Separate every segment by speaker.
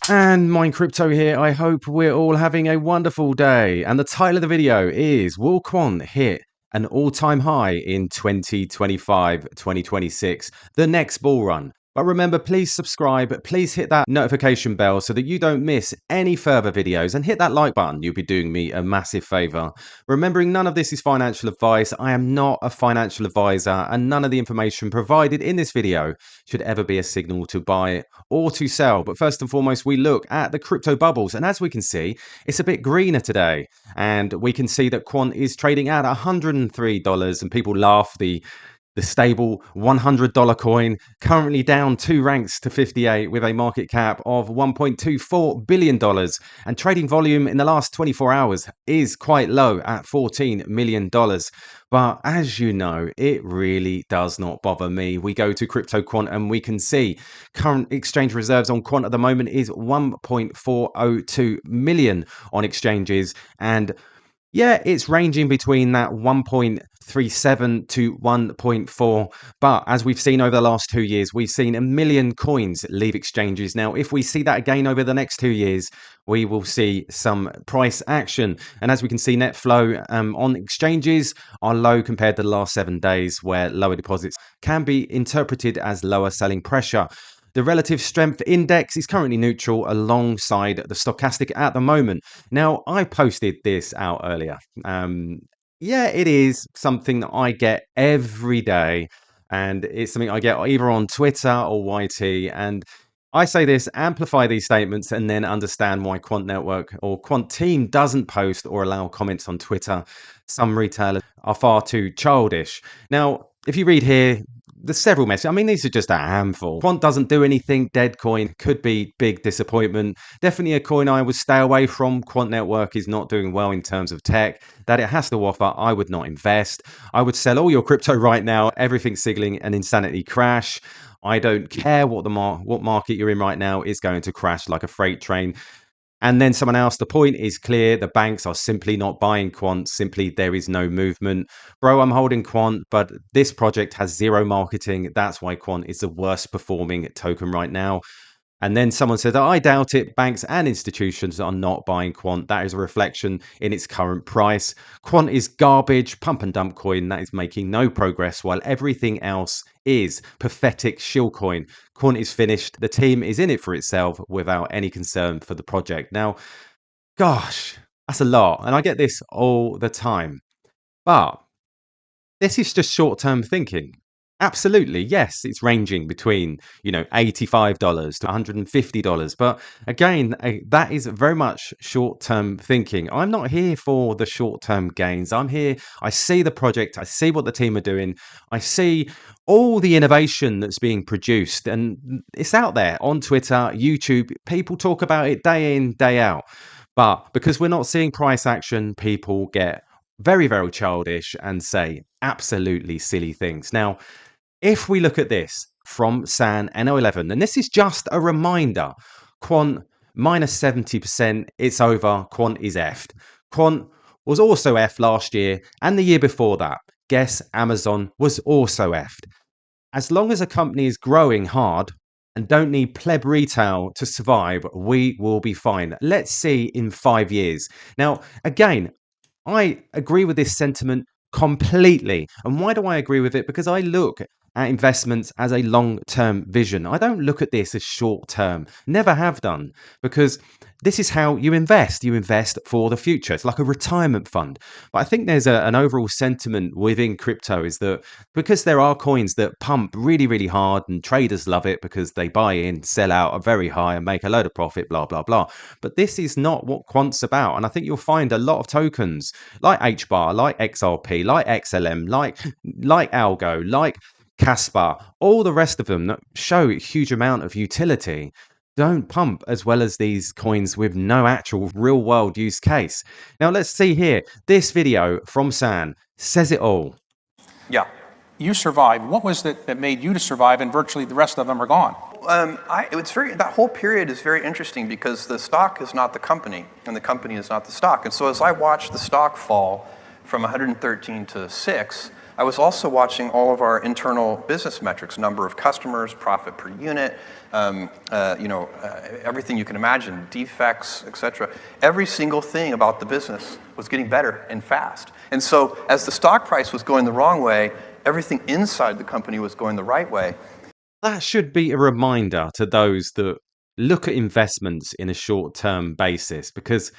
Speaker 1: And Mine Crypto here. I hope we're all having a wonderful day. And the title of the video is, will Quant hit an all-time high in 2025, 2026, the next bull run? But remember, please subscribe, please hit that notification bell so that you don't miss any further videos, and hit that like button. You'll be doing me a massive favor. Remembering none of this is financial advice. I am not a financial advisor, and none of the information provided in this video should ever be a signal to buy or to sell. But first and foremost, we look at the crypto bubbles, and as we can see, it's a bit greener today, and we can see that Quant is trading at $103, and people laugh. The stable $100 coin currently down 2 ranks to 58 with a market cap of $1.24 billion, and trading volume in the last 24 hours is quite low at $14 million. But as you know, it really does not bother me. We go to Crypto Quant and we can see current exchange reserves on Quant at the moment is 1.402 million on exchanges, and yeah, it's ranging between that 1.37 to 1.4. But as we've seen over the last 2 years, we've seen 1 million coins leave exchanges. Now, if we see that again over the next 2 years, we will see some price action. And as we can see, net flow on exchanges are low compared to the last 7 days, where lower deposits can be interpreted as lower selling pressure. The relative strength index is currently neutral alongside the stochastic at the moment. Now, I posted this out earlier. Yeah, it is something that I get every day, and it's something I get either on Twitter or YT. And I say this, amplify these statements, and then understand why Quant Network or Quant Team doesn't post or allow comments on Twitter. Some retailers are far too childish. Now, if you read here, there's several messages. I mean, these are just a handful. Quant doesn't do anything. Dead coin could be big disappointment. Definitely a coin I would stay away from. Quant Network is not doing well in terms of tech that it has to offer. I would not invest. I would sell all your crypto right now. Everything's signaling an insanity crash. I don't care what market you're in right now is going to crash like a freight train. And then someone else, the point is clear. The banks are simply not buying Quant. Simply, there is no movement. Bro, I'm holding Quant, but this project has zero marketing. That's why Quant is the worst performing token right now. And then someone said, I doubt it. Banks and institutions are not buying Quant. That is a reflection in its current price. Quant is garbage, pump and dump coin that is making no progress, while everything else is pathetic shill coin. Quant is finished. The team is in it for itself without any concern for the project. Now, gosh, that's a lot. And I get this all the time. But this is just short-term thinking. Absolutely, yes, it's ranging between, $85 to $150. But again, that is very much short-term thinking. I'm not here for the short-term gains. I'm here, I see the project, I see what the team are doing, I see all the innovation that's being produced, and it's out there on Twitter, YouTube. People talk about it day in, day out. But because we're not seeing price action, people get very, very childish and say absolutely silly things. Now, if we look at this from SAN NO11, and this is just a reminder, Quant minus 70%, it's over, Quant is effed. Quant was also effed last year and the year before that. Guess Amazon was also effed. As long as a company is growing hard and don't need pleb retail to survive, we will be fine. Let's see in 5 years. Now, again, I agree with this sentiment completely. And why do I agree with it? Because I look at investments as a long-term vision. I don't look at this as short-term. Never have done. Because this is how you invest. You invest for the future. It's like a retirement fund. But I think there's an overall sentiment within crypto is that because there are coins that pump really, really hard and traders love it because they buy in, sell out are very high and make a load of profit, blah, blah, blah. But this is not what Quant's about. And I think you'll find a lot of tokens like HBAR, like XRP, like XLM, like Algo, like Casper, all the rest of them that show a huge amount of utility don't pump as well as these coins with no actual real world use case. Now let's see here. This video from San says it all.
Speaker 2: Yeah. You survived. What was it that made you to survive and virtually the rest of them are gone?
Speaker 3: That whole period is very interesting because the stock is not the company and the company is not the stock. And so as I watched the stock fall from 113 to 6, I was also watching all of our internal business metrics, number of customers, profit per unit, everything you can imagine, defects, etc. Every single thing about the business was getting better and fast. And so as the stock price was going the wrong way, everything inside the company was going the right way.
Speaker 1: That should be a reminder to those that look at investments in a short-term basis, because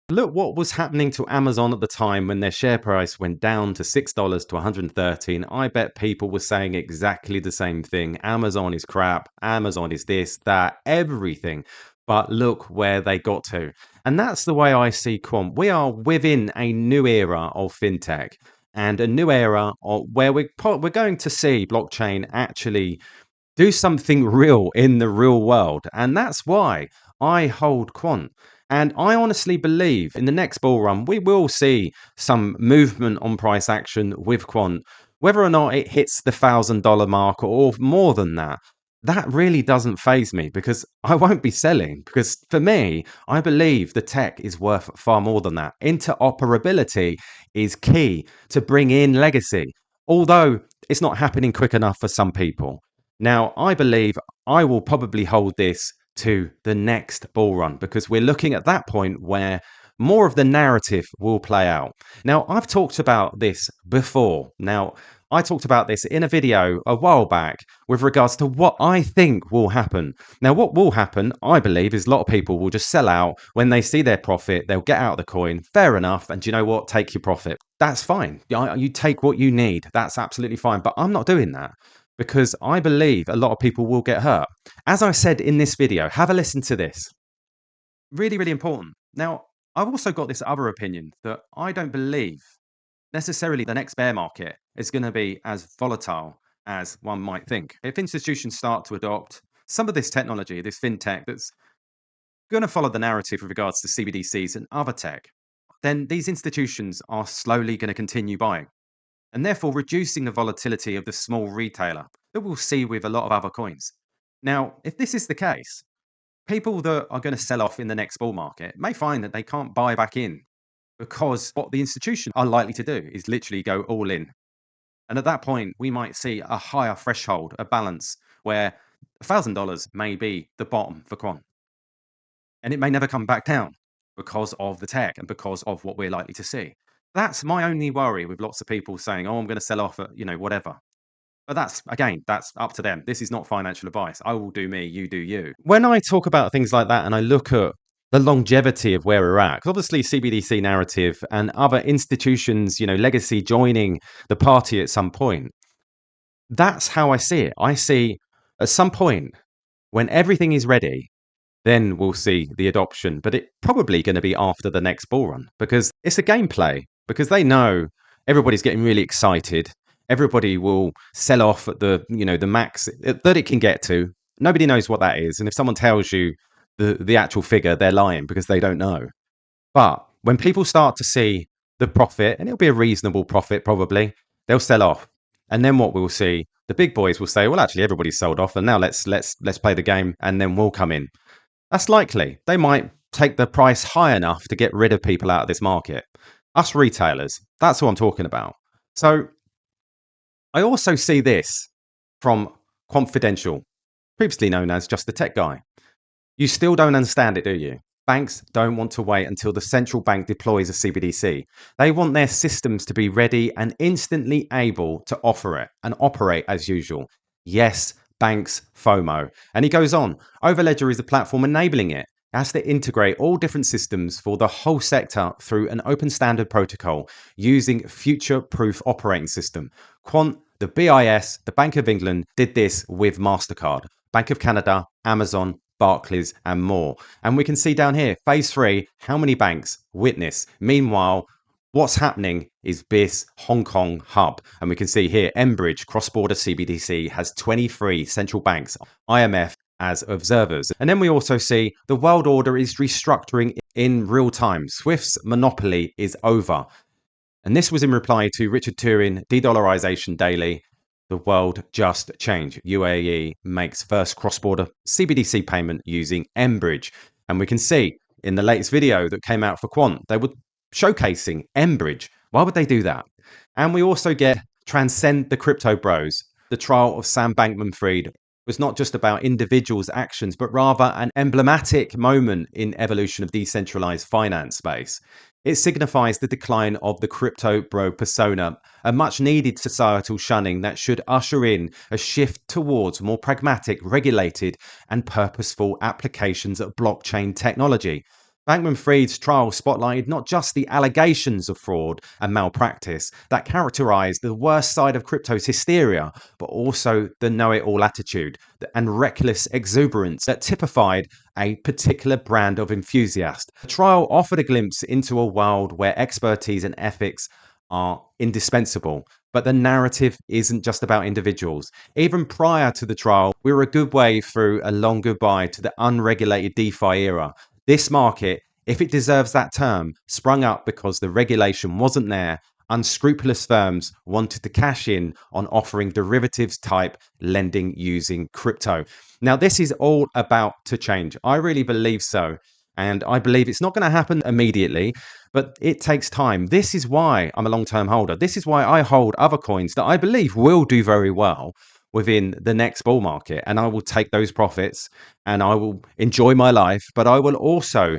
Speaker 1: look what was happening to Amazon at the time when their share price went down to $6 to 113. I bet people were saying exactly the same thing. Amazon is crap. Amazon is this, that, everything. But look where they got to. And that's the way I see Quant. We are within a new era of fintech and a new era of where we're going to see blockchain actually do something real in the real world. And that's why I hold Quant. And I honestly believe in the next bull run, we will see some movement on price action with Quant. Whether or not it hits the $1,000 mark or more than that, that really doesn't faze me because I won't be selling. Because for me, I believe the tech is worth far more than that. Interoperability is key to bring in legacy, although it's not happening quick enough for some people. Now, I believe I will probably hold this to the next bull run because we're looking at that point where more of the narrative will play out. Now, I've talked about this before. Now, I talked about this in a video a while back with regards to what I think will happen. Now, what will happen, I believe, is a lot of people will just sell out when they see their profit. They'll get out of the coin. Fair enough. And do you know what? Take your profit. That's fine. You take what you need. That's absolutely fine. But I'm not doing that because I believe a lot of people will get hurt. As I said in this video, have a listen to this. Really, really important. Now, I've also got this other opinion that I don't believe necessarily the next bear market is going to be as volatile as one might think. If institutions start to adopt some of this technology, this fintech that's going to follow the narrative with regards to CBDCs and other tech, then these institutions are slowly going to continue buying and therefore reducing the volatility of the small retailer that we'll see with a lot of other coins. Now, if this is the case, people that are going to sell off in the next bull market may find that they can't buy back in because what the institutions are likely to do is literally go all in. And at that point, we might see a higher threshold, a balance where $1,000 may be the bottom for Quant. And it may never come back down because of the tech and because of what we're likely to see. That's my only worry with lots of people saying, oh, I'm going to sell off at, whatever. But that's, again, that's up to them. This is not financial advice. I will do me, you do you. When I talk about things like that and I look at the longevity of where we're at, because obviously CBDC narrative and other institutions, legacy joining the party at some point, that's how I see it. I see at some point when everything is ready, then we'll see the adoption. But it's probably going to be after the next bull run because it's a gameplay, because they know everybody's getting really excited. Everybody will sell off at the max that it can get to. Nobody knows what that is. And if someone tells you the actual figure, they're lying because they don't know. But when people start to see the profit, and it'll be a reasonable profit probably, they'll sell off. And then what we'll see, the big boys will say, well, actually, everybody's sold off. And now let's play the game and then we'll come in. That's likely. They might take the price high enough to get rid of people out of this market. Us retailers, that's what I'm talking about. So I also see this from Confidential, previously known as Just the Tech Guy. You still don't understand it, do you? Banks don't want to wait until the central bank deploys a CBDC. They want their systems to be ready and instantly able to offer it and operate as usual. Yes, banks FOMO. And he goes on, Overledger is the platform enabling it. It has to integrate all different systems for the whole sector through an open standard protocol using future-proof operating system. Quant, the BIS, the Bank of England did this with MasterCard, Bank of Canada, Amazon, Barclays, and more. And we can see down here, phase 3, how many banks witness. Meanwhile, what's happening is BIS Hong Kong hub. And we can see here, Enbridge cross-border CBDC has 23 central banks, IMF, as observers. And then we also see the world order is restructuring in real time. SWIFT's monopoly is over. And this was in reply to Richard Turin, de-dollarization daily. The world just changed. UAE makes first cross-border CBDC payment using Enbridge. And we can see in the latest video that came out for Quant, they were showcasing Enbridge. Why would they do that? And we also get transcend the crypto bros. The trial of Sam Bankman-Fried was not just about individuals' actions, but rather an emblematic moment in evolution of decentralized finance space. It signifies the decline of the crypto bro persona, a much needed societal shunning that should usher in a shift towards more pragmatic, regulated, and purposeful applications of blockchain technology. Bankman-Fried's trial spotlighted not just the allegations of fraud and malpractice that characterized the worst side of crypto's hysteria, but also the know-it-all attitude and reckless exuberance that typified a particular brand of enthusiast. The trial offered a glimpse into a world where expertise and ethics are indispensable. But the narrative isn't just about individuals. Even prior to the trial, we were a good way through a long goodbye to the unregulated DeFi era. This market, if it deserves that term, sprung up because the regulation wasn't there. Unscrupulous firms wanted to cash in on offering derivatives type lending using crypto. Now, this is all about to change. I really believe so. And I believe it's not going to happen immediately, but it takes time. This is why I'm a long-term holder. This is why I hold other coins that I believe will do very well within the next bull market. And I will take those profits and I will enjoy my life, but I will also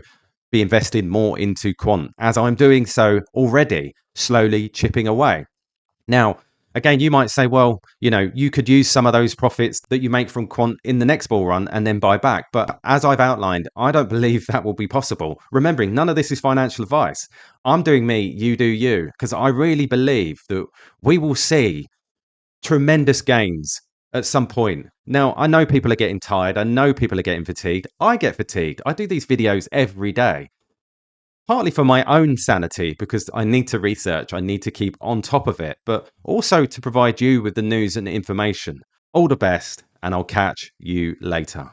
Speaker 1: be investing more into quant as I'm doing so already, slowly chipping away. Now, again, you might say, well, you could use some of those profits that you make from quant in the next bull run and then buy back. But as I've outlined, I don't believe that will be possible. Remembering, none of this is financial advice. I'm doing me, you do you, because I really believe that we will see tremendous gains at some point. Now, I know people are getting tired. I know people are getting fatigued. I get fatigued. I do these videos every day. Partly for my own sanity, because I need to research, I need to keep on top of it, but also to provide you with the news and information. All the best, and I'll catch you later.